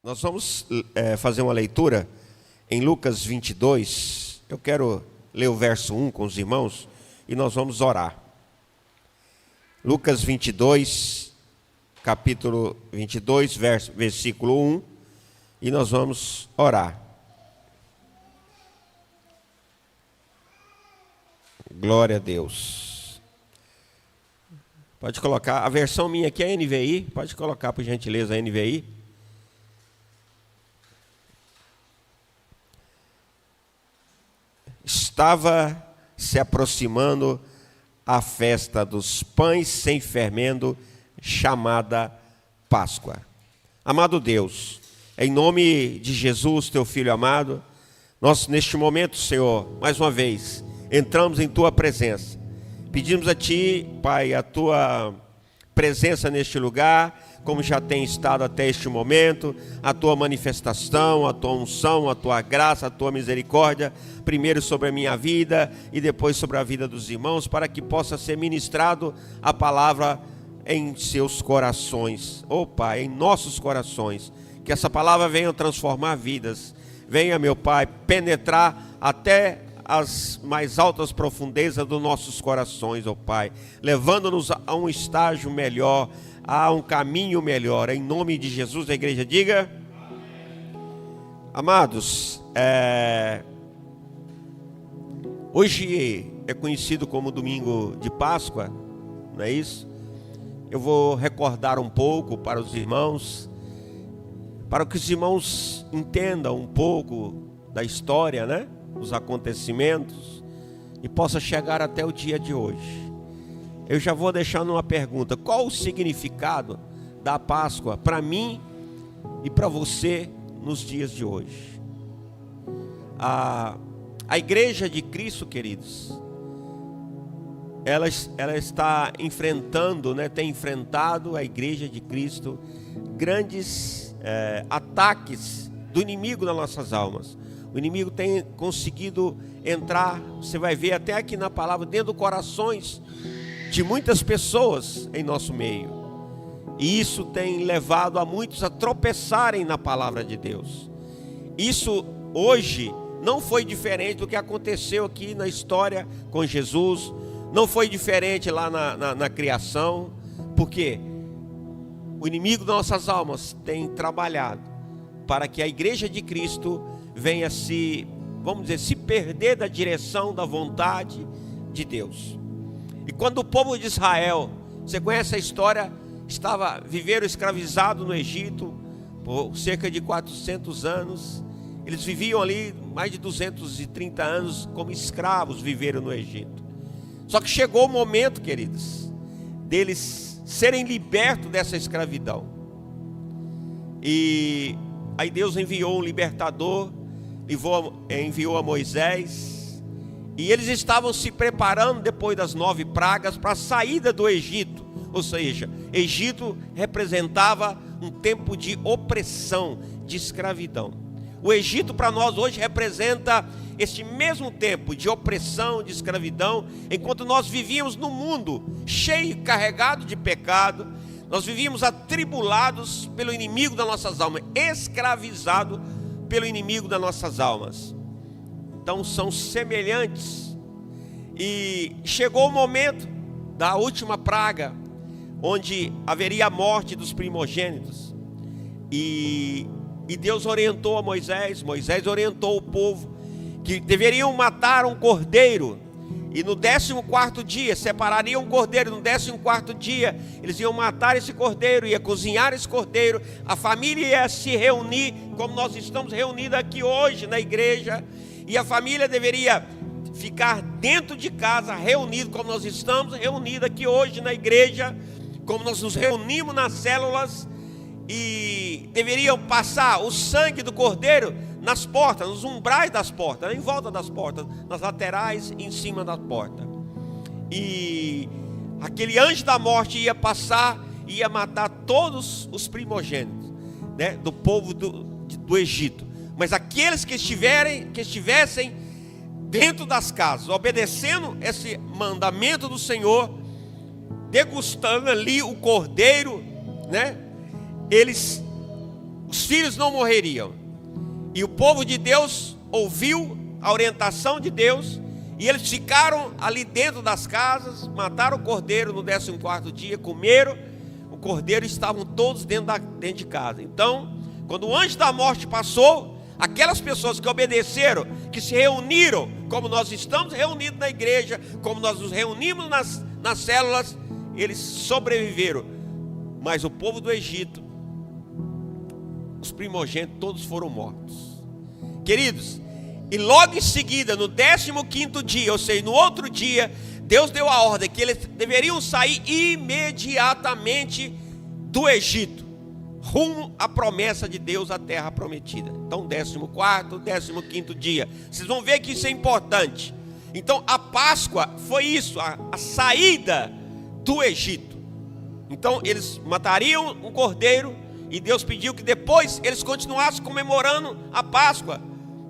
Nós vamos fazer uma leitura em Lucas 22. Eu quero ler o verso 1 com os irmãos e nós vamos orar. Lucas 22, capítulo 22, versículo 1, e nós vamos orar. Glória a Deus. Pode colocar, a versão minha aqui é NVI, pode colocar por gentileza a NVI. Estava se aproximando a festa dos pães sem fermento, chamada Páscoa. Amado Deus, em nome de Jesus, teu Filho amado, nós neste momento, Senhor, mais uma vez, entramos em tua presença. Pedimos a ti, Pai, a tua presença neste lugar, como já tem estado até este momento, a tua manifestação, a tua unção, a tua graça, a tua misericórdia, primeiro sobre a minha vida e depois sobre a vida dos irmãos, para que possa ser ministrado a palavra em seus corações. Oh Pai, em nossos corações, que essa palavra venha transformar vidas, venha, meu Pai, penetrar até as mais altas profundezas dos nossos corações, oh Pai, levando-nos a um estágio melhor, a um caminho melhor. Em nome de Jesus, a igreja diga amém. Amados, hoje é conhecido como domingo de Páscoa, não é isso? Eu vou recordar um pouco para os irmãos, para que os irmãos entendam um pouco da história, né? Os acontecimentos, e possa chegar até o dia de hoje. Eu já vou deixando uma pergunta: qual o significado da Páscoa para mim e para você nos dias de hoje? A igreja de Cristo, queridos, ela está enfrentando, né, tem enfrentado, a igreja de Cristo, grandes ataques do inimigo nas nossas almas. O inimigo tem conseguido entrar, você vai ver até aqui na palavra, dentro dos corações de muitas pessoas em nosso meio. E isso tem levado a muitos a tropeçarem na palavra de Deus. Isso hoje não foi diferente do que aconteceu aqui na história com Jesus. Não foi diferente lá na criação. Porque o inimigo das nossas almas tem trabalhado para que a igreja de Cristo venha vamos dizer, se perder da direção da vontade de Deus. E quando o povo de Israel, você conhece a história, viveram escravizados no Egito por cerca de 400 anos. Eles viviam ali mais de 230 anos como escravos, viveram no Egito. Só que chegou o momento, queridos, deles serem libertos dessa escravidão. E aí Deus enviou um libertador, enviou a Moisés, e eles estavam se preparando depois das 9 pragas para a saída do Egito. Ou seja, Egito representava um tempo de opressão, de escravidão. O Egito para nós hoje representa este mesmo tempo de opressão, de escravidão, enquanto nós vivíamos num mundo cheio, carregado de pecado. Nós vivíamos atribulados pelo inimigo das nossas almas, escravizados pelo inimigo das nossas almas. Então são semelhantes. E chegou o momento da última praga, onde haveria a morte dos primogênitos. E Deus orientou a Moisés orientou o povo que deveriam matar um cordeiro. E no 14º dia, separariam um cordeiro. No 14º dia, eles iam matar esse cordeiro, ia cozinhar esse cordeiro. A família ia se reunir, como nós estamos reunidos aqui hoje na igreja. E a família deveria ficar dentro de casa, reunido, como nós estamos reunidos aqui hoje na igreja, como nós nos reunimos nas células. E deveriam passar o sangue do cordeiro nas portas, nos umbrais das portas, em volta das portas, nas laterais e em cima da porta. E aquele anjo da morte ia passar e ia matar todos os primogênitos, né, do povo do Egito. Mas aqueles que estivessem dentro das casas, obedecendo esse mandamento do Senhor, degustando ali o cordeiro, né, os filhos não morreriam. E o povo de Deus ouviu a orientação de Deus, e eles ficaram ali dentro das casas, mataram o cordeiro no 14º dia, comeram o cordeiro e estavam todos dentro de casa. Então, quando o anjo da morte passou, aquelas pessoas que obedeceram, que se reuniram, como nós estamos reunidos na igreja, como nós nos reunimos nas células, eles sobreviveram. Mas o povo do Egito, os primogênitos, todos foram mortos. Queridos, e logo em seguida, no 15º dia, ou seja, no outro dia, Deus deu a ordem que eles deveriam sair imediatamente do Egito, rumo à promessa de Deus, à terra prometida. Então, 14º, 15º dia. Vocês vão ver que isso é importante. Então, a Páscoa foi isso, a saída do Egito. Então, eles matariam um cordeiro, e Deus pediu que depois eles continuassem comemorando a Páscoa,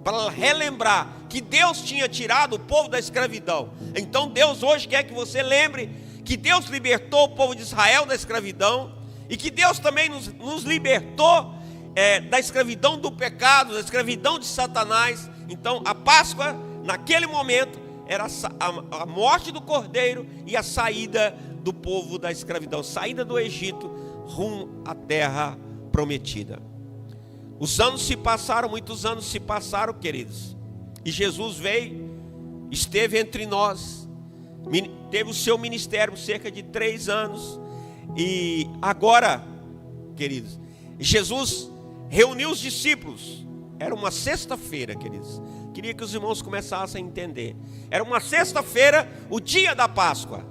para relembrar que Deus tinha tirado o povo da escravidão. Então Deus hoje quer que você lembre que Deus libertou o povo de Israel da escravidão, e que Deus também nos libertou da escravidão do pecado, da escravidão de Satanás. Então a Páscoa, naquele momento, era a morte do cordeiro e a saída do povo da escravidão, saída do Egito rumo à terra prometida. Os anos se passaram, muitos anos se passaram, queridos, e Jesus veio, esteve entre nós, teve o seu ministério cerca de 3 anos, e agora, queridos, Jesus reuniu os discípulos. Era uma sexta-feira, queridos. Queria que os irmãos começassem a entender. Era uma sexta-feira, o dia da Páscoa.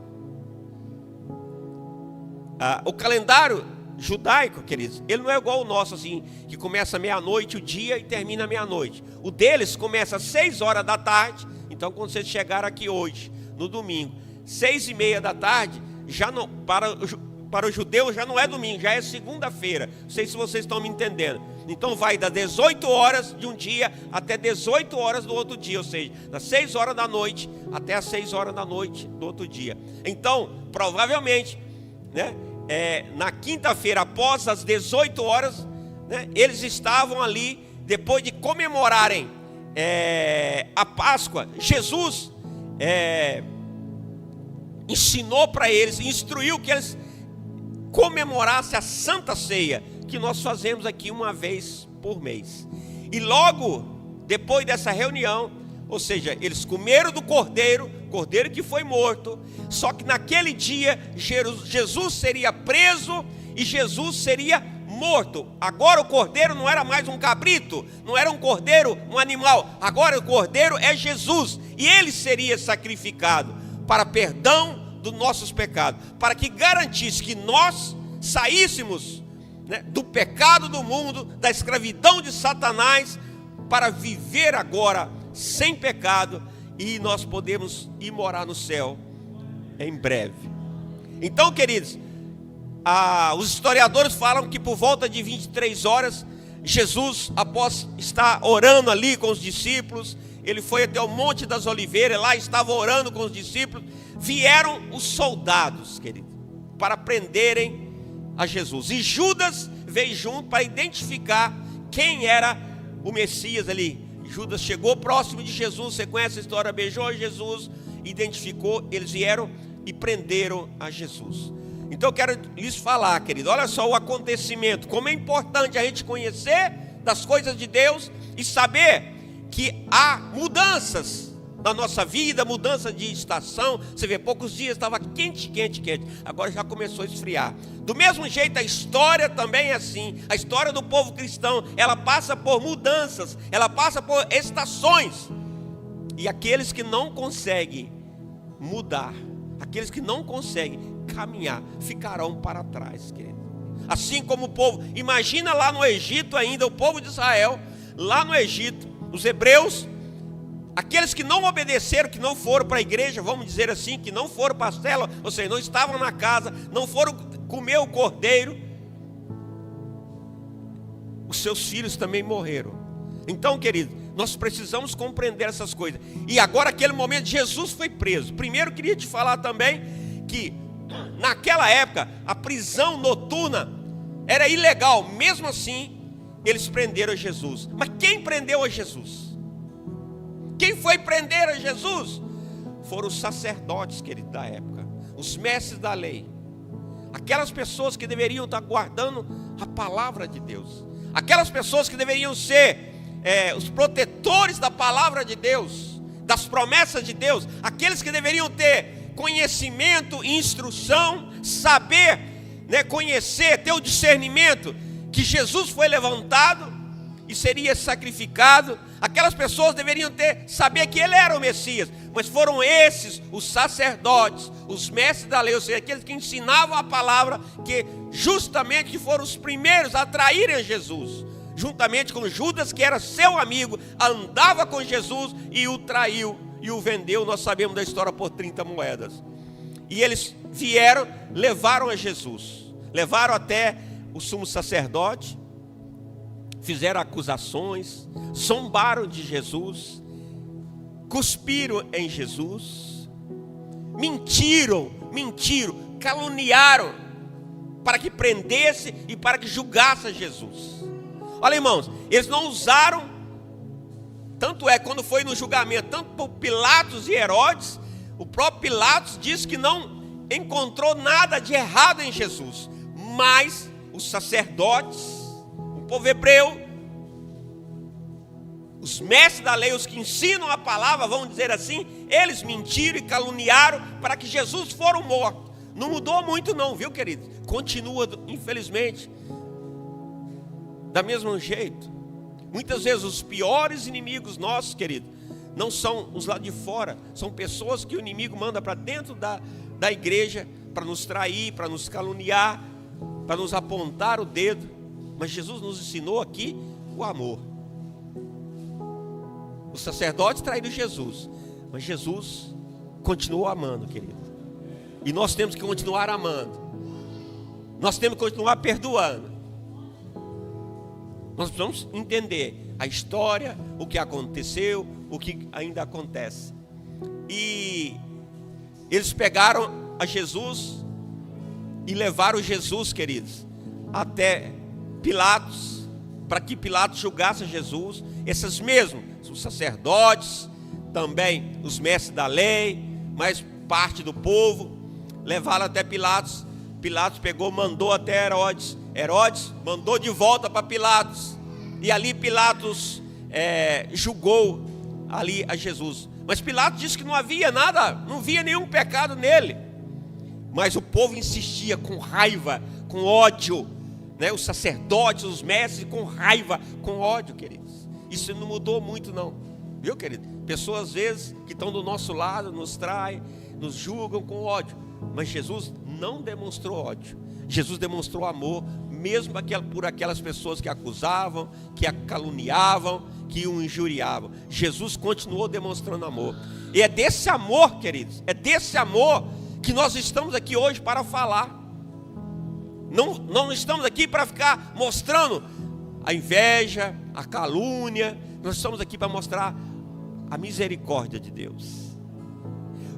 O calendário judaico, queridos, ele não é igual o nosso, assim, que começa meia-noite o dia e termina meia-noite. O deles começa às 6 horas da tarde. Então, quando vocês chegaram aqui hoje, no domingo, 6:30 da tarde, já não, para o judeu já não é domingo, já é segunda-feira. Não sei se vocês estão me entendendo. Então vai das 18 horas de um dia até 18 horas do outro dia, ou seja, das 6 horas da noite até as 6 horas da noite do outro dia. Então, provavelmente, né, na quinta-feira, após as 18 horas, né, eles estavam ali, depois de comemorarem a Páscoa. Jesus ensinou para eles, instruiu que eles comemorassem a Santa Ceia, que nós fazemos aqui uma vez por mês. E logo depois dessa reunião, ou seja, eles comeram do cordeiro que foi morto. Só que naquele dia Jesus seria preso e Jesus seria morto. Agora o cordeiro não era mais um cabrito, não era um cordeiro, um animal. Agora o cordeiro é Jesus, e ele seria sacrificado para perdão dos nossos pecados, para que garantisse que nós saíssemos, né, do pecado do mundo, da escravidão de Satanás, para viver agora sem pecado, e nós podemos ir morar no céu em breve. Então, queridos, os historiadores falam que por volta de 23 horas, Jesus, após estar orando ali com os discípulos, ele foi até o Monte das Oliveiras, lá estava orando com os discípulos. Vieram os soldados, querido, para prenderem a Jesus, e Judas veio junto para identificar quem era o Messias ali. Judas chegou próximo de Jesus, você conhece a história, beijou Jesus, identificou, eles vieram e prenderam a Jesus. Então eu quero lhes falar, querido, olha só o acontecimento, como é importante a gente conhecer das coisas de Deus e saber que há mudanças na nossa vida, mudança de estação. Você vê, poucos dias estava quente, agora já começou a esfriar. Do mesmo jeito, a história também é assim. A história do povo cristão, ela passa por mudanças, ela passa por estações. E aqueles que não conseguem mudar, aqueles que não conseguem caminhar, ficarão para trás, querido. Assim como o povo, imagina lá no Egito ainda, o povo de Israel, lá no Egito, os hebreus, aqueles que não obedeceram, que não foram para a igreja, vamos dizer assim, que não foram para a cela, ou seja, não estavam na casa, não foram comer o cordeiro, os seus filhos também morreram. Então, querido, nós precisamos compreender essas coisas. E agora, aquele momento, Jesus foi preso. Primeiro, eu queria te falar também que naquela época a prisão noturna era ilegal. Mesmo assim, eles prenderam Jesus. Mas quem prendeu a Jesus? Quem foi prender a Jesus? Foram os sacerdotes, querido, da época, os mestres da lei, aquelas pessoas que deveriam estar guardando a palavra de Deus, aquelas pessoas que deveriam ser os protetores da palavra de Deus, das promessas de Deus, aqueles que deveriam ter conhecimento, instrução, saber, conhecer, ter o discernimento que Jesus foi levantado e seria sacrificado. Aquelas pessoas deveriam saber que ele era o Messias, mas foram esses, os sacerdotes, os mestres da lei, ou seja, aqueles que ensinavam a palavra, que justamente foram os primeiros a traírem a Jesus, juntamente com Judas, que era seu amigo, andava com Jesus e o traiu e o vendeu. Nós sabemos da história, por 30 moedas. E eles vieram, levaram a Jesus, levaram até o sumo sacerdote, fizeram acusações, zombaram de Jesus, cuspiram em Jesus, mentiram, caluniaram, para que prendesse e para que julgasse Jesus. Olha, irmãos, eles não usaram, tanto é, quando foi no julgamento, tanto por Pilatos e Herodes, o próprio Pilatos disse que não encontrou nada de errado em Jesus, mas os sacerdotes, o povo hebreu, os mestres da lei, os que ensinam a palavra, vamos dizer assim, eles mentiram e caluniaram para que Jesus fosse morto. Não mudou muito não, viu, querido? Continua, infelizmente, da mesmo jeito. Muitas vezes os piores inimigos nossos, querido, não são os lá de fora, são pessoas que o inimigo manda para dentro da igreja, para nos trair, para nos caluniar, para nos apontar o dedo. Mas Jesus nos ensinou aqui o amor. Os sacerdotes traíram Jesus, mas Jesus continuou amando, querido. E nós temos que continuar amando. Nós temos que continuar perdoando. Nós precisamos entender a história, o que aconteceu, o que ainda acontece. E eles pegaram a Jesus e levaram Jesus, queridos, até Pilatos, para que Pilatos julgasse Jesus. Esses mesmos, os sacerdotes, também os mestres da lei, mas parte do povo, levaram até Pilatos. Pilatos pegou, mandou até Herodes. Herodes mandou de volta para Pilatos. E ali Pilatos julgou ali a Jesus. Mas Pilatos disse que não havia nada, não havia nenhum pecado nele. Mas o povo insistia com raiva, com ódio, os sacerdotes, os mestres, com raiva, com ódio, queridos. Isso não mudou muito não, viu, querido? Pessoas às vezes que estão do nosso lado, nos traem, nos julgam com ódio. Mas Jesus não demonstrou ódio. Jesus demonstrou amor, mesmo por aquelas pessoas que acusavam, que a caluniavam, que o injuriavam. Jesus continuou demonstrando amor. E é desse amor, queridos, é desse amor que nós estamos aqui hoje para falar. Não estamos aqui para ficar mostrando a inveja, a calúnia. Nós estamos aqui para mostrar a misericórdia de Deus.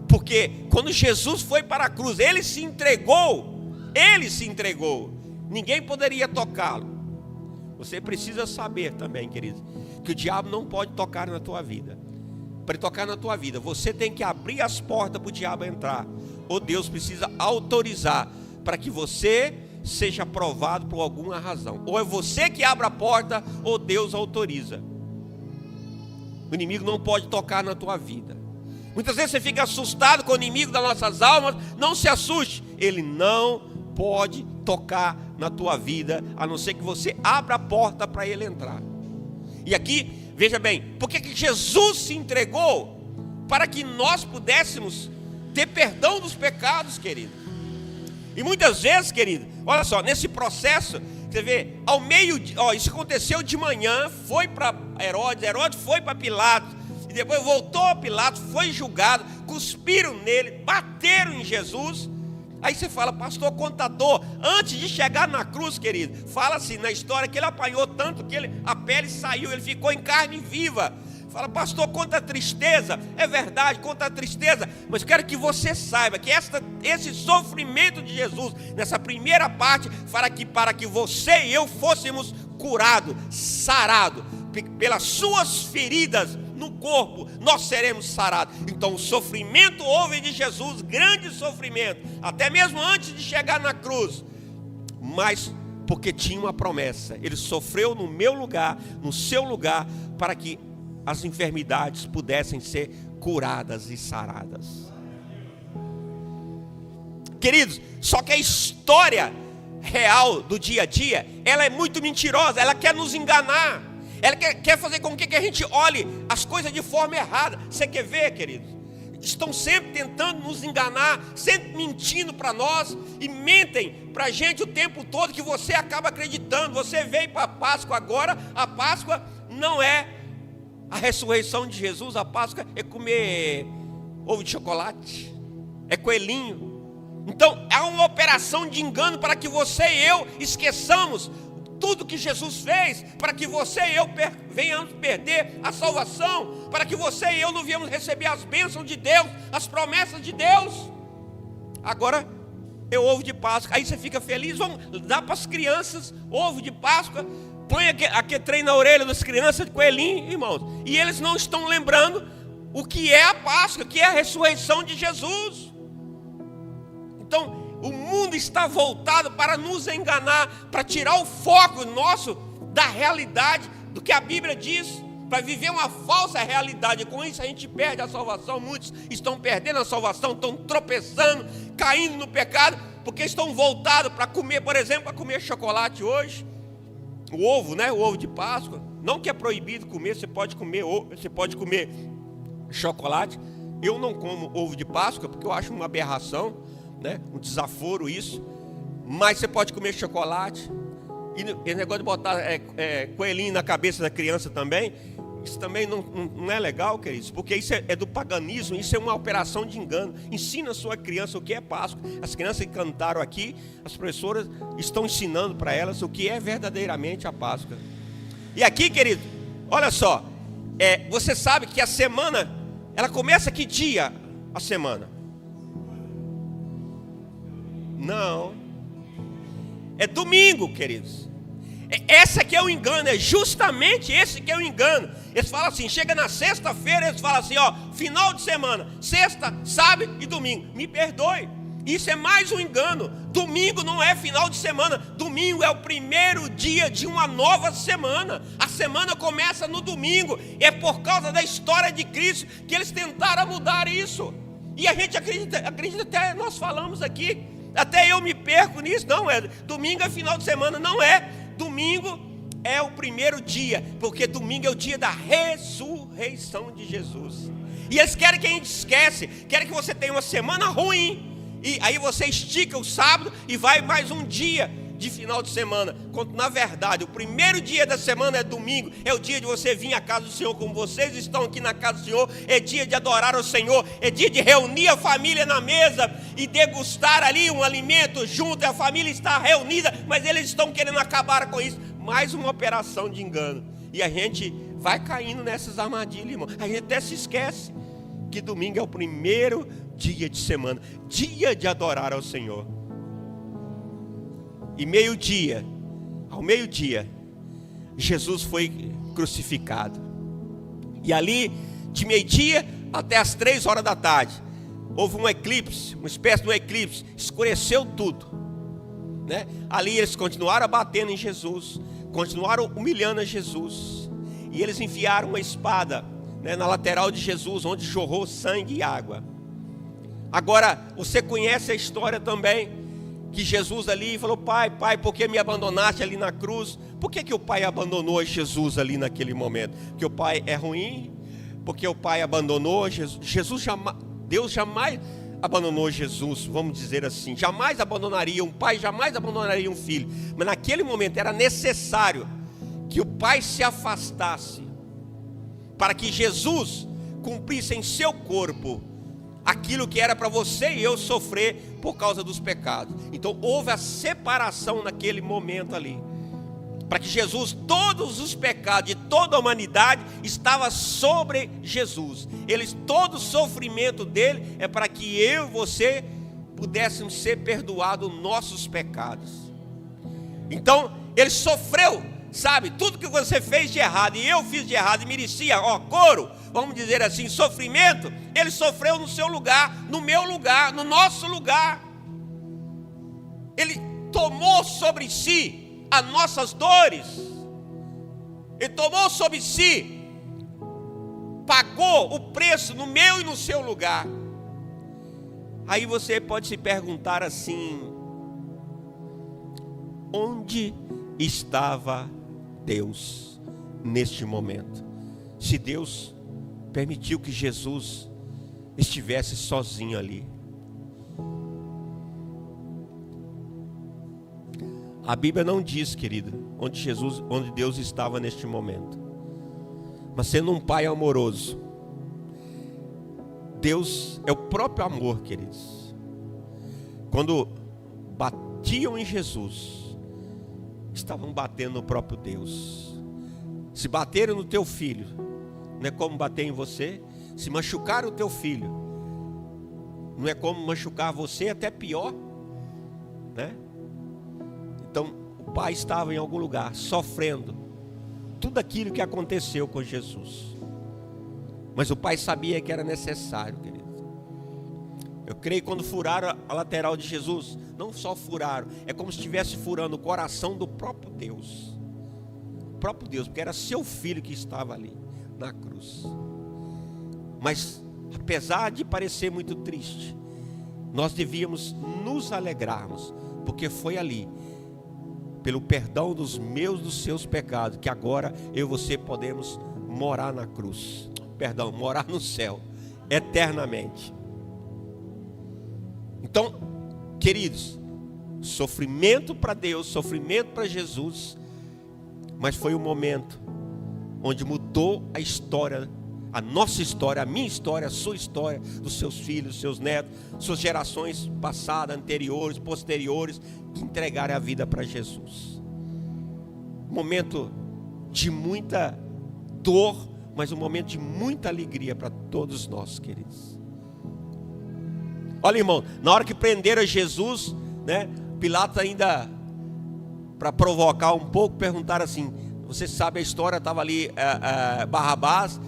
Porque quando Jesus foi para a cruz, ele se entregou, ninguém poderia tocá-lo. Você precisa saber também, querido, que o diabo não pode tocar na tua vida. Para tocar na tua vida, você tem que abrir as portas para o diabo entrar, ou Deus precisa autorizar para que você seja aprovado por alguma razão. Ou é você que abre a porta, ou Deus autoriza. O inimigo não pode tocar na tua vida. Muitas vezes você fica assustado com o inimigo das nossas almas. Não se assuste, ele não pode tocar na tua vida, a não ser que você abra a porta para ele entrar. E aqui, veja bem, por que Jesus se entregou? Para que nós pudéssemos ter perdão dos pecados, querido. E muitas vezes, querido, olha só, nesse processo, você vê, ao meio-dia, isso aconteceu de manhã, foi para Herodes, Herodes foi para Pilatos, e depois voltou a Pilatos, foi julgado, cuspiram nele, bateram em Jesus. Aí você fala, pastor contador, antes de chegar na cruz, querido, fala assim na história que ele apanhou tanto que a pele saiu, ele ficou em carne viva. Fala, pastor, conta a tristeza. É verdade, conta a tristeza, mas quero que você saiba que esse sofrimento de Jesus, nessa primeira parte, para que você e eu fôssemos curado, sarado. Pelas suas feridas no corpo, nós seremos sarados. Então o sofrimento houve de Jesus, grande sofrimento, até mesmo antes de chegar na cruz, mas porque tinha uma promessa. Ele sofreu no meu lugar, no seu lugar, para que as enfermidades pudessem ser curadas e saradas. Queridos, só que a história real do dia a dia, ela é muito mentirosa, ela quer nos enganar, ela quer fazer com que a gente olhe as coisas de forma errada. Você quer ver, queridos? Estão sempre tentando nos enganar, sempre mentindo para nós, e mentem para a gente o tempo todo, que você acaba acreditando. Você veio para a Páscoa agora, a Páscoa não é a ressurreição de Jesus, a Páscoa é comer ovo de chocolate, é coelhinho. Então há uma operação de engano para que você e eu esqueçamos tudo que Jesus fez, para que você e eu venhamos perder a salvação, para que você e eu não venhamos receber as bênçãos de Deus, as promessas de Deus. Agora é ovo de Páscoa, aí você fica feliz, vamos dar para as crianças ovo de Páscoa, põe aquele trem na orelha das crianças de coelhinho, irmãos, e eles não estão lembrando o que é a Páscoa, que é a ressurreição de Jesus. Então o mundo está voltado para nos enganar, para tirar o foco nosso da realidade, do que a Bíblia diz, para viver uma falsa realidade. Com isso a gente perde a salvação. Muitos estão perdendo a salvação, estão tropeçando, caindo no pecado, porque estão voltados para comer, por exemplo, para comer chocolate hoje, o ovo, né? O ovo de Páscoa. Não que é proibido comer, você pode comer chocolate. Eu não como ovo de Páscoa, porque eu acho uma aberração, né? Um desaforo isso. Mas você pode comer chocolate. E o negócio de botar coelhinho na cabeça da criança também, isso também não é legal, queridos, porque isso é do paganismo, isso é uma operação de engano. Ensina a sua criança o que é Páscoa. As crianças que cantaram aqui, as professoras estão ensinando para elas o que é verdadeiramente a Páscoa. E aqui, querido, olha só, você sabe que a semana, ela começa que dia a semana? Não, é domingo, queridos. Esse que é o engano, é justamente esse que é o engano. Eles falam assim, chega na sexta-feira, eles falam assim, ó, final de semana, sexta, sábado e domingo. Me perdoe, isso é mais um engano. Domingo não é final de semana, domingo é o primeiro dia de uma nova semana. A semana começa no domingo. É por causa da história de Cristo que eles tentaram mudar isso. E a gente acredita até nós falamos aqui. Até eu me perco nisso. Não, domingo é final de semana. Não é. Domingo é o primeiro dia, porque domingo é o dia da ressurreição de Jesus. E eles querem que a gente esquece, querem que você tenha uma semana ruim, e aí você estica o sábado e vai mais um dia de final de semana, quando na verdade o primeiro dia da semana é domingo, é o dia de você vir à casa do Senhor, como vocês estão aqui na casa do Senhor, é dia de adorar ao Senhor, é dia de reunir a família na mesa e degustar ali um alimento junto, a família está reunida, mas eles estão querendo acabar com isso. Mais uma operação de engano, e a gente vai caindo nessas armadilhas, irmão. A gente até se esquece que domingo é o primeiro dia de semana, dia de adorar ao Senhor. E ao meio-dia, Jesus foi crucificado. E ali, de meio-dia até as 3 horas da tarde, houve um eclipse, uma espécie de um eclipse, escureceu tudo, né? Ali eles continuaram batendo em Jesus, continuaram humilhando a Jesus. E eles enfiaram uma espada, né, na lateral de Jesus, onde jorrou sangue e água. Agora, você conhece a história também, que Jesus ali falou, pai, por que me abandonaste ali na cruz? Por que o pai abandonou Jesus ali naquele momento? Porque o pai é ruim? Porque o pai abandonou Jesus? Deus jamais abandonou Jesus, vamos dizer assim. Jamais abandonaria um pai, jamais abandonaria um filho. Mas naquele momento era necessário que o pai se afastasse, para que Jesus cumprisse em seu corpo aquilo que era para você e eu sofrer por causa dos pecados. Então houve a separação naquele momento ali, para que Jesus, todos os pecados de toda a humanidade estava sobre Jesus. Todo o sofrimento dele é para que eu e você pudéssemos ser perdoados nossos pecados. Então ele sofreu sabe, tudo que você fez de errado e eu fiz de errado e merecia, coro, vamos dizer assim, sofrimento, ele sofreu no seu lugar, no meu lugar, no nosso lugar. Ele tomou sobre si as nossas dores, ele tomou sobre si, pagou o preço no meu e no seu lugar. Aí você pode se perguntar assim: onde estava Deus neste momento? Se Deus permitiu que Jesus estivesse sozinho ali. A Bíblia não diz, querida, onde Deus estava neste momento. Mas sendo um pai amoroso, Deus é o próprio amor, queridos. Quando batiam em Jesus, estavam batendo no próprio Deus. Se bateram no teu filho, não é como bater em você. Se machucar o teu filho, não é como machucar você, até pior, né? Então, o pai estava em algum lugar, sofrendo tudo aquilo que aconteceu com Jesus. Mas o pai sabia que era necessário, querido. Eu creio que quando furaram a lateral de Jesus, não só furaram, é como se estivesse furando o coração do próprio Deus. O próprio Deus, porque era seu filho que estava ali na cruz. Mas, apesar de parecer muito triste, nós devíamos nos alegrarmos, porque foi ali, pelo perdão dos meus, dos seus pecados, que agora eu e você podemos morar na cruz. Perdão, morar no céu, eternamente. Então, queridos, sofrimento para Deus, sofrimento para Jesus, mas foi um momento onde mudou a história, a nossa história, a minha história, a sua história, dos seus filhos, dos seus netos, suas gerações passadas, anteriores, posteriores, que entregaram a vida para Jesus. Momento de muita dor, mas um momento de muita alegria para todos nós, queridos. Olha, irmão, na hora que prenderam Jesus, né, Pilatos ainda, para provocar um pouco, perguntaram assim: você sabe a história, estava ali Barrabás,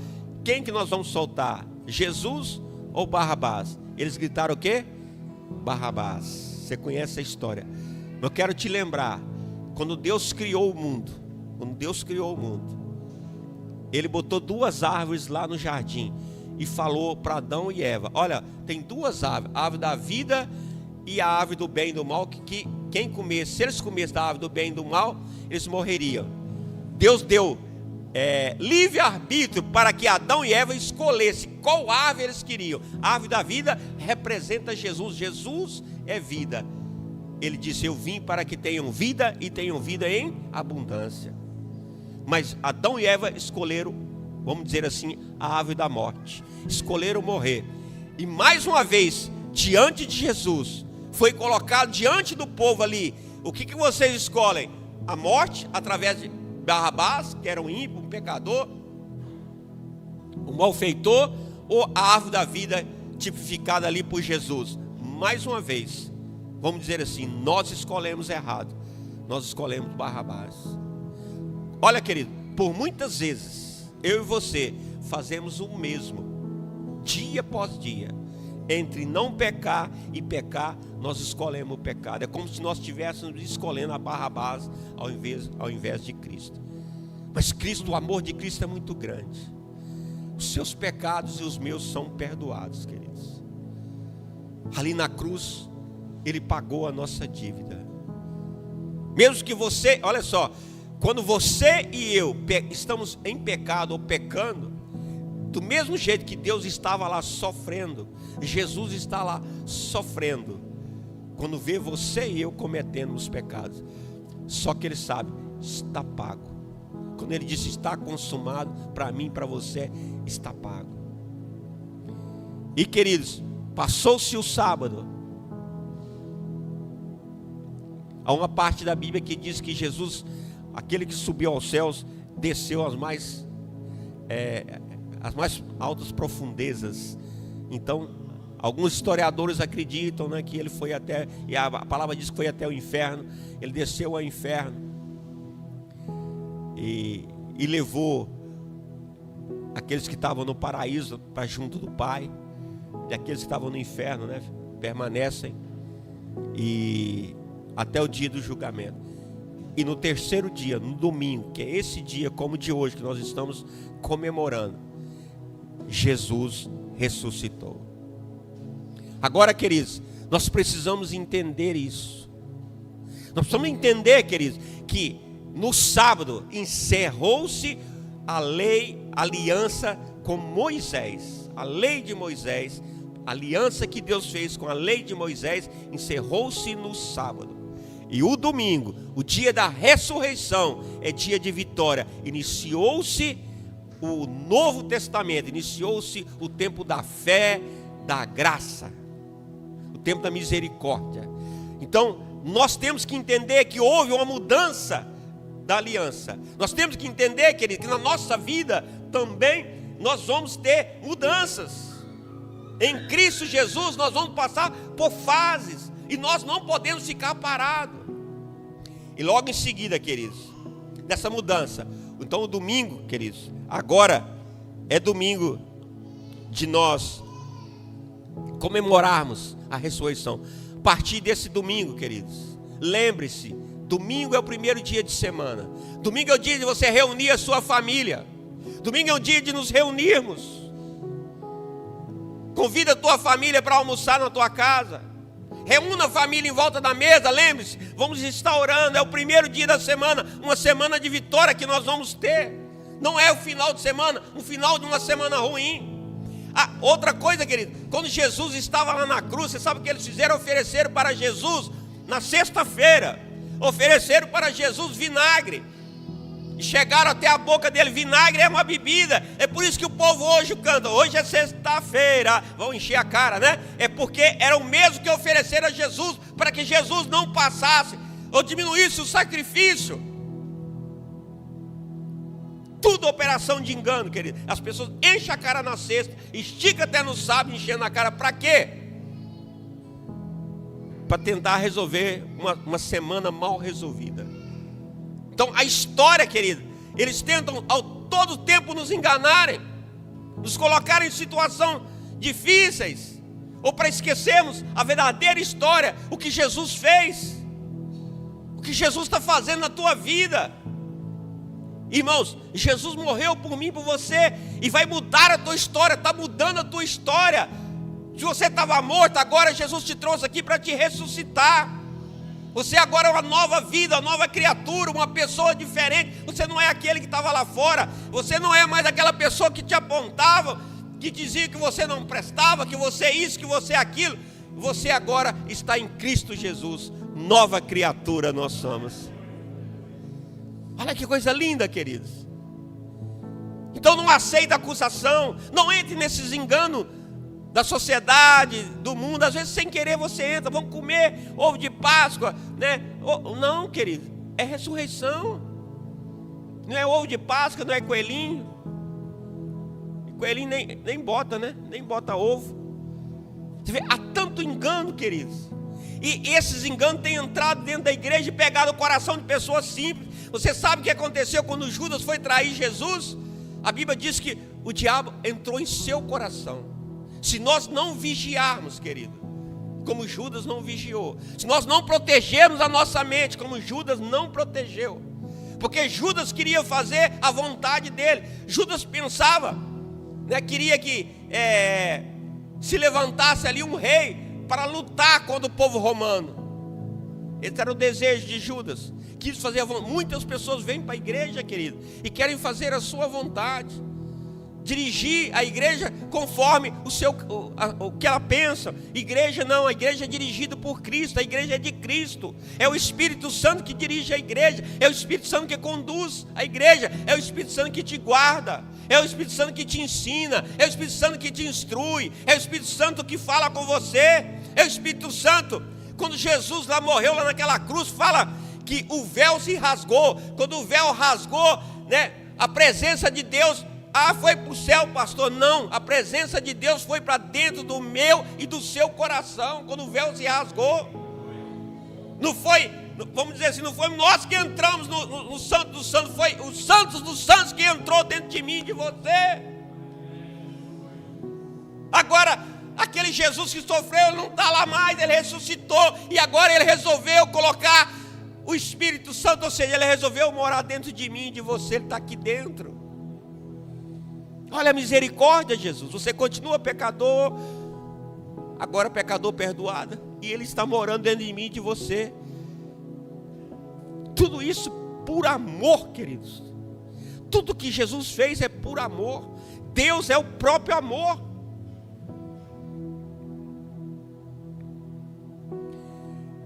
quem que nós vamos soltar? Jesus ou Barrabás? Eles gritaram o quê? Barrabás. Você conhece a história. Eu quero te lembrar, quando Deus criou o mundo, Ele botou duas árvores lá no jardim e falou para Adão e Eva: olha, tem duas árvores, a árvore da vida e a árvore do bem e do mal, que quem comesse, se eles comessem da árvore do bem e do mal, eles morreriam. Deus deu livre-arbítrio para que Adão e Eva escolhessem qual árvore eles queriam. A árvore da vida representa Jesus. Jesus é vida. Ele disse: eu vim para que tenham vida e tenham vida em abundância. Mas Adão e Eva escolheram, vamos dizer assim, a árvore da morte. Escolheram morrer. E mais uma vez, diante de Jesus, foi colocado diante do povo ali: o que vocês escolhem? A morte através de Barrabás, que era um ímpio, um pecador, um malfeitor, ou a árvore da vida tipificada ali por Jesus? Mais uma vez, vamos dizer assim, nós escolhemos errado. Nós escolhemos Barrabás. Olha, querido, por muitas vezes eu e você fazemos o mesmo, dia após dia. Entre não pecar e pecar, nós escolhemos o pecado. É como se nós estivéssemos escolhendo a Barrabás ao invés de Cristo. Mas Cristo, o amor de Cristo é muito grande. Os seus pecados e os meus são perdoados, queridos. Ali na cruz, Ele pagou a nossa dívida. Mesmo que você, olha só, quando você e eu estamos em pecado ou pecando, do mesmo jeito que Deus estava lá sofrendo, Jesus está lá sofrendo, quando vê você e eu cometendo os pecados. Só que Ele sabe, está pago. Quando Ele disse está consumado, para mim e para você, está pago. E, queridos, passou-se o sábado. Há uma parte da Bíblia que diz que Jesus, aquele que subiu aos céus, desceu às mais altas profundezas. Então, alguns historiadores acreditam, né, que Ele foi até, e a palavra diz que foi até o inferno. Ele desceu ao inferno. e levou aqueles que estavam no paraíso para junto do Pai, e aqueles que estavam no inferno, né, permanecem e até o dia do julgamento. E no terceiro dia, no domingo, que é esse dia como o de hoje que nós estamos comemorando, Jesus ressuscitou. Agora, queridos, nós precisamos entender isso. Nós precisamos entender, queridos, que no sábado encerrou-se a lei, a aliança com Moisés. A lei de Moisés, a aliança que Deus fez com a lei de Moisés, encerrou-se no sábado. E o domingo, o dia da ressurreição, é dia de vitória. Iniciou-se o Novo Testamento, iniciou-se o tempo da fé, da graça, o tempo da misericórdia. Então, nós temos que entender que houve uma mudança da aliança. Nós temos que entender, querido, que na nossa vida também nós vamos ter mudanças. Em Cristo Jesus nós vamos passar por fases, e nós não podemos ficar parados. E logo em seguida, queridos, dessa mudança, então o domingo, queridos, agora é domingo de nós comemorarmos a ressurreição. A partir desse domingo, queridos, lembre-se, domingo é o primeiro dia de semana. Domingo é o dia de você reunir a sua família. Domingo é o dia de nos reunirmos. Convida a tua família para almoçar na tua casa. Reúna a família em volta da mesa, lembre-se, vamos estar orando. É o primeiro dia da semana, uma semana de vitória que nós vamos ter. Não é o final de semana, um final de uma semana ruim. Outra coisa, querido, quando Jesus estava lá na cruz, você sabe o que eles fizeram? Ofereceram para Jesus, na sexta-feira, ofereceram para Jesus vinagre. E chegaram até a boca dele. Vinagre é uma bebida. É por isso que o povo hoje canta: hoje é sexta-feira. Vão encher a cara, né? É porque era o mesmo que ofereceram a Jesus, para que Jesus não passasse ou diminuísse o sacrifício. Tudo operação de engano, querido. As pessoas enchem a cara na sexta, estica até no sábado, enchendo a cara. Para quê? Para tentar resolver uma semana mal resolvida. Então a história, querido, eles tentam ao todo tempo nos enganarem, nos colocarem em situações difíceis, ou para esquecermos a verdadeira história, o que Jesus fez, o que Jesus está fazendo na tua vida. Irmãos, Jesus morreu por mim, por você, e vai mudar a tua história, está mudando a tua história. Se você estava morto, agora Jesus te trouxe aqui para te ressuscitar. Você agora é uma nova vida, uma nova criatura, uma pessoa diferente. Você não é aquele que estava lá fora. Você não é mais aquela pessoa que te apontava, que dizia que você não prestava, que você é isso, que você é aquilo. Você agora está em Cristo Jesus. Nova criatura nós somos. Olha que coisa linda, queridos. Então não aceita acusação. Não entre nesses enganos da sociedade, do mundo. Às vezes sem querer você entra: vamos comer ovo de Páscoa, né? Não, querido, é ressurreição. Não é ovo de Páscoa, não é coelhinho. Coelhinho nem bota, né? Nem bota ovo. Você vê, há tanto engano, queridos. E esses enganos têm entrado dentro da igreja e pegado o coração de pessoas simples. Você sabe o que aconteceu quando Judas foi trair Jesus? A Bíblia diz que o diabo entrou em seu coração. Se nós não vigiarmos, querido, como Judas não vigiou, se nós não protegermos a nossa mente, como Judas não protegeu, porque Judas queria fazer a vontade dele. Judas pensava, né, queria que se levantasse ali um rei para lutar contra o povo romano. Esse era o desejo de Judas. Quis fazer muitas pessoas vêm para a igreja, querido, e querem fazer a sua vontade, dirigir a igreja conforme o que ela pensa. Igreja não, a igreja é dirigida por Cristo, a igreja é de Cristo. É o Espírito Santo que dirige a igreja, é o Espírito Santo que conduz a igreja, é o Espírito Santo que te guarda, é o Espírito Santo que te ensina, é o Espírito Santo que te instrui, é o Espírito Santo que fala com você, é o Espírito Santo. Quando Jesus lá morreu, lá naquela cruz, fala que o véu se rasgou. Quando o véu rasgou, né, a presença de Deus foi para o céu, pastor. Não, a presença de Deus foi para dentro do meu e do seu coração, quando o véu se rasgou. Não foi vamos dizer assim, não fomos nós que entramos no Santo dos Santos, foi os Santos dos Santos que entrou dentro de mim e de você. Agora, aquele Jesus que sofreu, ele não está lá mais, ele ressuscitou, e agora ele resolveu colocar o Espírito Santo, ou seja, ele resolveu morar dentro de mim e de você, ele está aqui dentro. Olha a misericórdia, Jesus, você continua pecador, agora pecador perdoado, e ele está morando dentro de mim e de você. Tudo isso por amor, queridos. Tudo que Jesus fez é por amor. Deus é o próprio amor.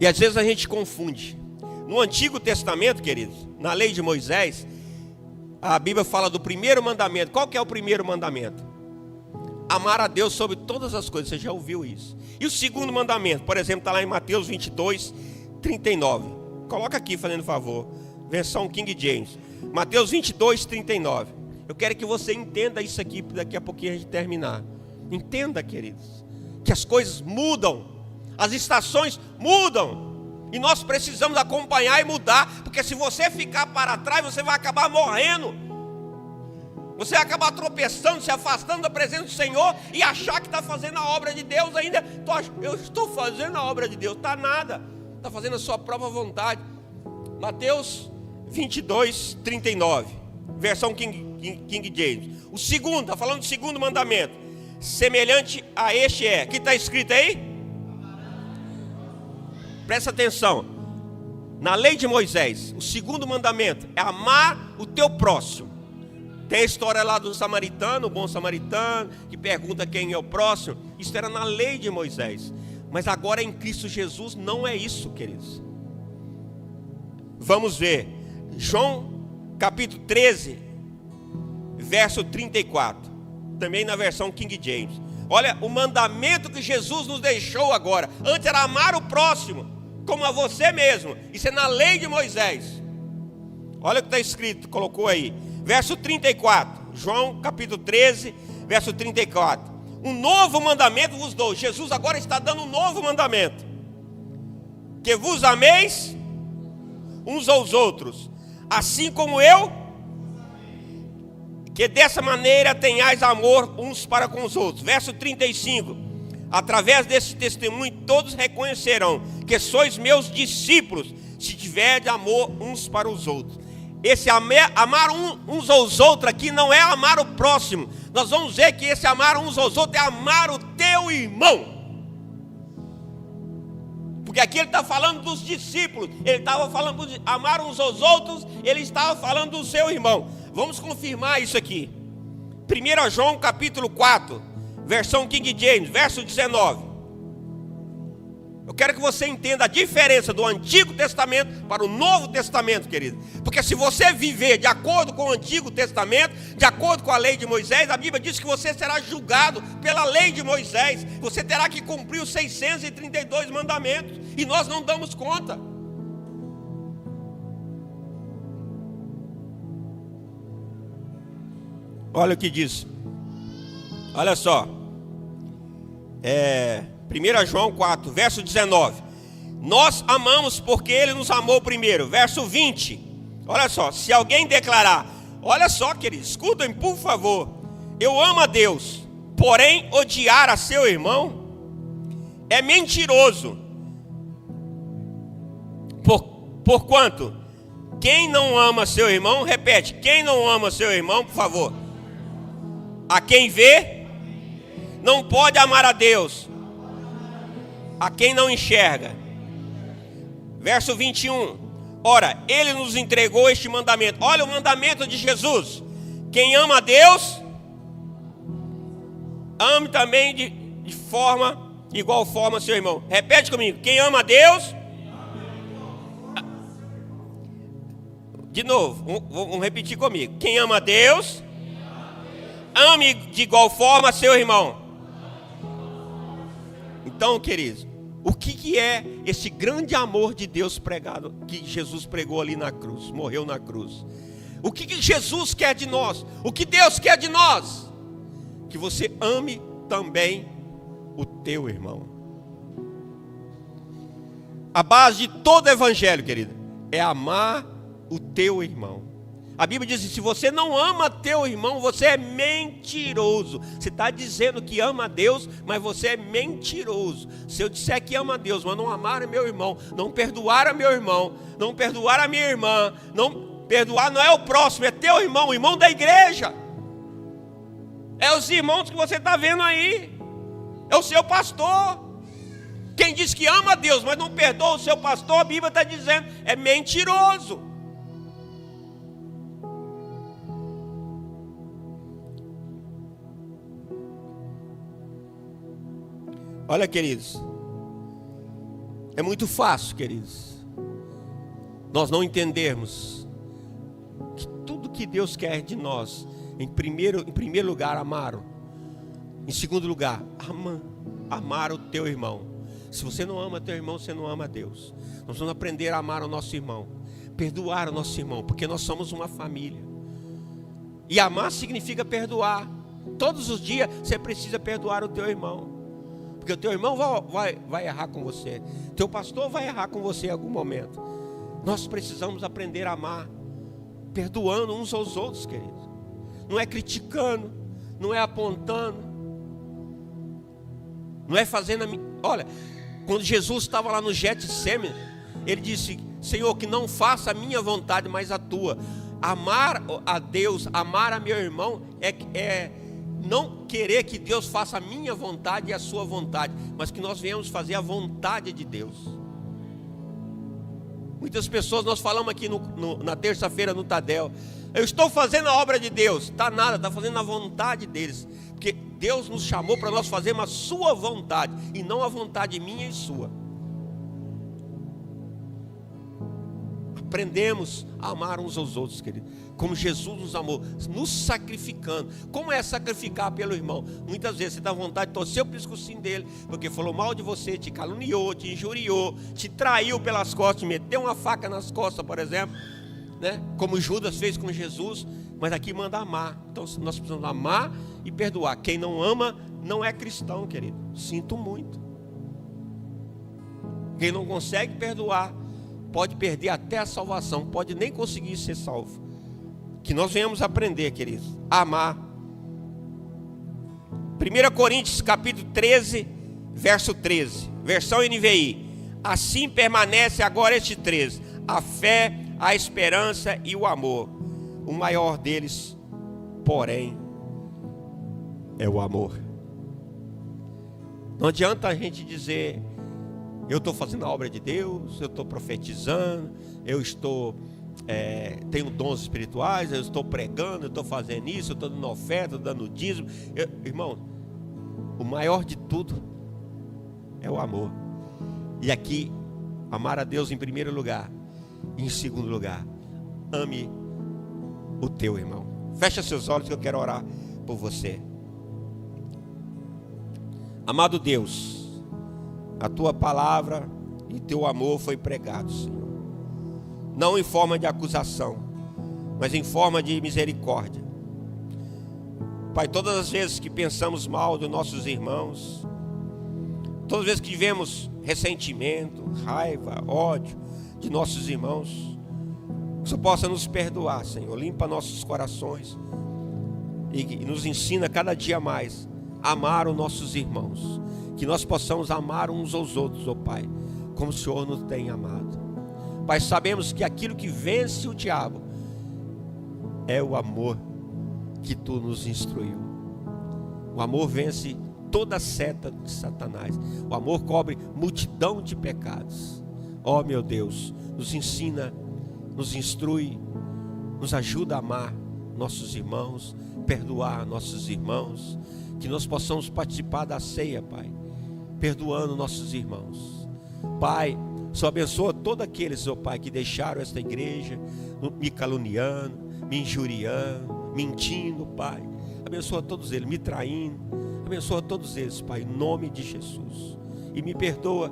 E às vezes a gente confunde. No Antigo Testamento, queridos, na lei de Moisés, a Bíblia fala do primeiro mandamento. Qual que é o primeiro mandamento? Amar a Deus sobre todas as coisas. Você já ouviu isso? E o segundo mandamento, por exemplo, está lá em Mateus 22, 39. Coloca aqui, fazendo favor. Versão King James. Mateus 22, 39. Eu quero que você entenda isso aqui, daqui a pouquinho a gente terminar. Entenda, queridos, que as coisas mudam. As estações mudam. E nós precisamos acompanhar e mudar. Porque se você ficar para trás, você vai acabar morrendo. Você vai acabar tropeçando, se afastando da presença do Senhor e achar que está fazendo a obra de Deus ainda. Eu estou fazendo a obra de Deus. Está nada. Está fazendo a sua própria vontade. Mateus 22, 39. Versão King James. O segundo, está falando do segundo mandamento. Semelhante a este é. O que está escrito aí? Presta atenção. Na lei de Moisés, o segundo mandamento é amar o teu próximo. Tem a história lá do samaritano, o bom samaritano, que pergunta quem é o próximo. Isso era na lei de Moisés. Mas agora em Cristo Jesus não é isso, queridos. Vamos ver. João capítulo 13, verso 34. Também na versão King James. Olha o mandamento que Jesus nos deixou agora. Antes era amar o próximo como a você mesmo. Isso é na lei de Moisés. Olha o que está escrito, colocou aí. Verso 34. João capítulo 13, verso 34. Um novo mandamento vos dou. Jesus agora está dando um novo mandamento. Que vos ameis uns aos outros, assim como eu, que dessa maneira tenhais amor uns para com os outros. Verso 35. Através desse testemunho todos reconhecerão que sois meus discípulos, se tiverdes amor uns para os outros. Esse amar uns aos outros aqui não é amar o próximo. Nós vamos ver que esse amar uns aos outros é amar o teu irmão. Porque aqui ele está falando dos discípulos. Ele estava falando de amar uns aos outros. Ele estava falando do seu irmão. Vamos confirmar isso aqui. 1 João capítulo 4, versão King James, verso 19. Eu quero que você entenda a diferença do Antigo Testamento para o Novo Testamento, querido. Porque se você viver de acordo com o Antigo Testamento, de acordo com a lei de Moisés, a Bíblia diz que você será julgado pela lei de Moisés. Você terá que cumprir os 632 mandamentos. E nós não damos conta. Olha o que diz. Olha só. 1 João 4, verso 19. Nós amamos porque Ele nos amou primeiro. Verso 20. Olha só, se alguém declarar, olha só, queridos, escutem por favor. Eu amo a Deus, porém odiar a seu irmão é mentiroso. Porquanto, quem não ama seu irmão, repete, quem não ama seu irmão, por favor. A quem vê, não pode amar a Deus. A quem não enxerga. Verso 21. Ora, Ele nos entregou este mandamento. Olha o mandamento de Jesus. Quem ama a Deus, ame também de igual forma seu irmão. Repete comigo. Quem ama a Deus, de novo, vamos repetir comigo. Quem ama a Deus, ame de igual forma seu irmão. Então, queridos, o que é esse grande amor de Deus pregado, que Jesus pregou ali na cruz, morreu na cruz? O que Jesus quer de nós? O que Deus quer de nós? Que você ame também o teu irmão. A base de todo evangelho, querido, é amar o teu irmão. A Bíblia diz: se você não ama teu irmão, você é mentiroso. Você está dizendo que ama a Deus, mas você é mentiroso. Se eu disser que ama a Deus, mas não amar meu irmão, não perdoar a meu irmão, não perdoar a minha irmã, não perdoar não é o próximo, é teu irmão, o irmão da igreja. É os irmãos que você está vendo aí. É o seu pastor. Quem diz que ama a Deus, mas não perdoa o seu pastor, a Bíblia está dizendo, é mentiroso. Olha, queridos, é muito fácil, queridos, nós não entendermos que tudo que Deus quer de nós, em primeiro lugar, amar-o. Em segundo lugar, amar o teu irmão. Se você não ama teu irmão, você não ama a Deus. Nós vamos aprender a amar o nosso irmão, perdoar o nosso irmão, porque nós somos uma família. E amar significa perdoar. Todos os dias você precisa perdoar o teu irmão. Porque o teu irmão vai errar com você. Teu pastor vai errar com você em algum momento. Nós precisamos aprender a amar, perdoando uns aos outros, queridos. Não é criticando, não é apontando, não é fazendo Olha, quando Jesus estava lá no Getsemane, ele disse: Senhor, que não faça a minha vontade, mas a tua. Amar a Deus, amar a meu irmão é não querer que Deus faça a minha vontade e a sua vontade, mas que nós venhamos fazer a vontade de Deus. Muitas pessoas, nós falamos aqui na terça-feira no Tadel: eu estou fazendo a obra de Deus. Está nada, está fazendo a vontade deles. Porque Deus nos chamou para nós fazermos a sua vontade, e não a vontade minha e sua. Aprendemos a amar uns aos outros, querido, como Jesus nos amou, nos sacrificando. Como é sacrificar pelo irmão? Muitas vezes você dá vontade de torcer o pescocinho dele, porque falou mal de você, te caluniou, te injuriou, te traiu pelas costas, te meteu uma faca nas costas, por exemplo, né? Como Judas fez com Jesus. Mas aqui manda amar. Então nós precisamos amar e perdoar. Quem não ama não é cristão, querido. Sinto muito. Quem não consegue perdoar pode perder até a salvação, pode nem conseguir ser salvo. Que nós venhamos aprender, queridos, a amar. 1 Coríntios capítulo 13, verso 13, versão NVI. Assim permanece agora este 13: a fé, a esperança e o amor. O maior deles, porém, é o amor. Não adianta a gente dizer: eu estou fazendo a obra de Deus, eu estou profetizando, eu tenho dons espirituais, eu estou pregando, eu estou fazendo isso, eu estou dando oferta, dando dízimo. Irmão, o maior de tudo é o amor. E aqui, amar a Deus em primeiro lugar. E em segundo lugar, ame o teu irmão. Fecha seus olhos que eu quero orar por você. Amado Deus, a tua palavra e teu amor foi pregado, Senhor. Não em forma de acusação, mas em forma de misericórdia. Pai, todas as vezes que pensamos mal dos nossos irmãos, todas as vezes que tivemos ressentimento, raiva, ódio de nossos irmãos, que o Senhor possa nos perdoar, Senhor. Limpa nossos corações e nos ensina cada dia mais a amar os nossos irmãos. Que nós possamos amar uns aos outros, ó Pai, como o Senhor nos tem amado. Pai, sabemos que aquilo que vence o diabo é o amor que Tu nos instruiu. O amor vence toda a seta de Satanás. O amor cobre multidão de pecados. Ó meu Deus, nos ensina, nos instrui, nos ajuda a amar nossos irmãos, perdoar nossos irmãos, que nós possamos participar da ceia, Pai, perdoando nossos irmãos. Pai, só abençoa todos aqueles, ó Pai, que deixaram esta igreja me caluniando, me injuriando, mentindo, Pai. Abençoa todos eles, me traindo. Abençoa todos eles, Pai, em nome de Jesus. E me perdoa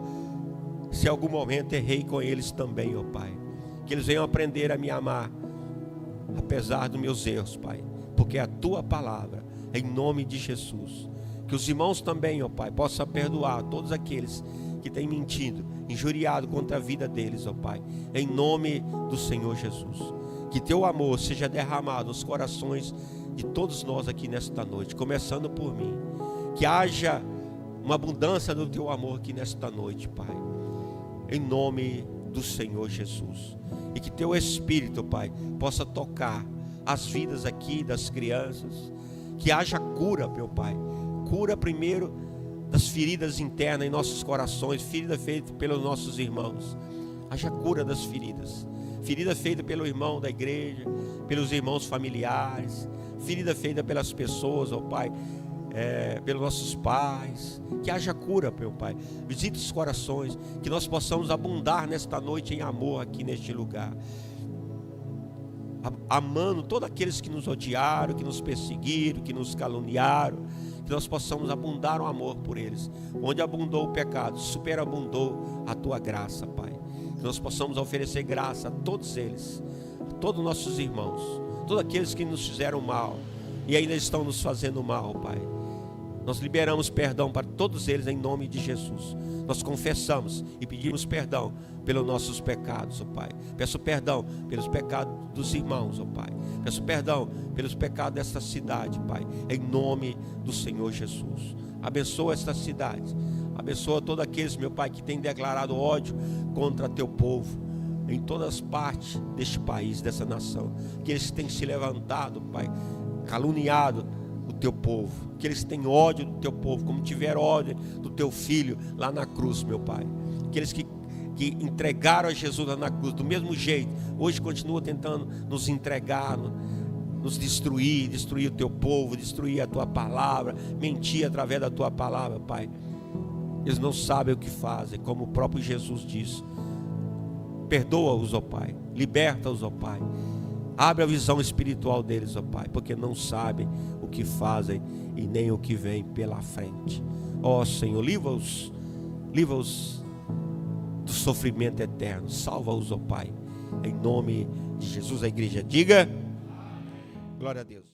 se em algum momento errei com eles também, ó Pai. Que eles venham aprender a me amar, apesar dos meus erros, Pai, porque é a Tua palavra, em nome de Jesus. Que os irmãos também, ó Pai, possam perdoar todos aqueles que tem mentido, injuriado contra a vida deles, ó Pai, em nome do Senhor Jesus. Que teu amor seja derramado nos corações de todos nós aqui nesta noite, começando por mim. Que haja uma abundância do teu amor aqui nesta noite, Pai, em nome do Senhor Jesus. E que teu Espírito, Pai, possa tocar as vidas aqui das crianças. Que haja cura, meu Pai, cura primeiro das feridas internas em nossos corações, ferida feita pelos nossos irmãos. Haja cura das feridas, ferida feita pelo irmão da igreja, pelos irmãos familiares, ferida feita pelas pessoas, ó Pai, pelos nossos pais. Que haja cura, meu Pai, visite os corações, que nós possamos abundar nesta noite em amor aqui neste lugar, amando todos aqueles que nos odiaram, que nos perseguiram, que nos caluniaram. Que nós possamos abundar o amor por eles. Onde abundou o pecado, superabundou a tua graça, Pai. Que nós possamos oferecer graça a todos eles, a todos nossos irmãos, todos aqueles que nos fizeram mal e ainda estão nos fazendo mal, Pai. Nós liberamos perdão para todos eles em nome de Jesus. Nós confessamos e pedimos perdão pelos nossos pecados, ó Pai. Peço perdão pelos pecados dos irmãos, ó Pai. Peço perdão pelos pecados desta cidade, Pai, em nome do Senhor Jesus. Abençoa esta cidade. Abençoa todos aqueles, meu Pai, que têm declarado ódio contra teu povo em todas as partes deste país, dessa nação. Que eles têm se levantado, Pai, caluniado o teu povo, que eles têm ódio do teu povo, como tiveram ódio do teu filho lá na cruz, meu Pai. Aqueles que entregaram a Jesus lá na cruz, do mesmo jeito, hoje continuam tentando nos entregar, nos destruir o teu povo, destruir a tua palavra, mentir através da tua palavra, Pai. Eles não sabem o que fazem, como o próprio Jesus disse. Perdoa-os, ó Pai, liberta-os, ó Pai. Abre a visão espiritual deles, ó Pai, porque não sabem o que fazem e nem o que vem pela frente. Ó Senhor, livra-os do sofrimento eterno. Salva-os, ó Pai, em nome de Jesus. A igreja diga: glória a Deus.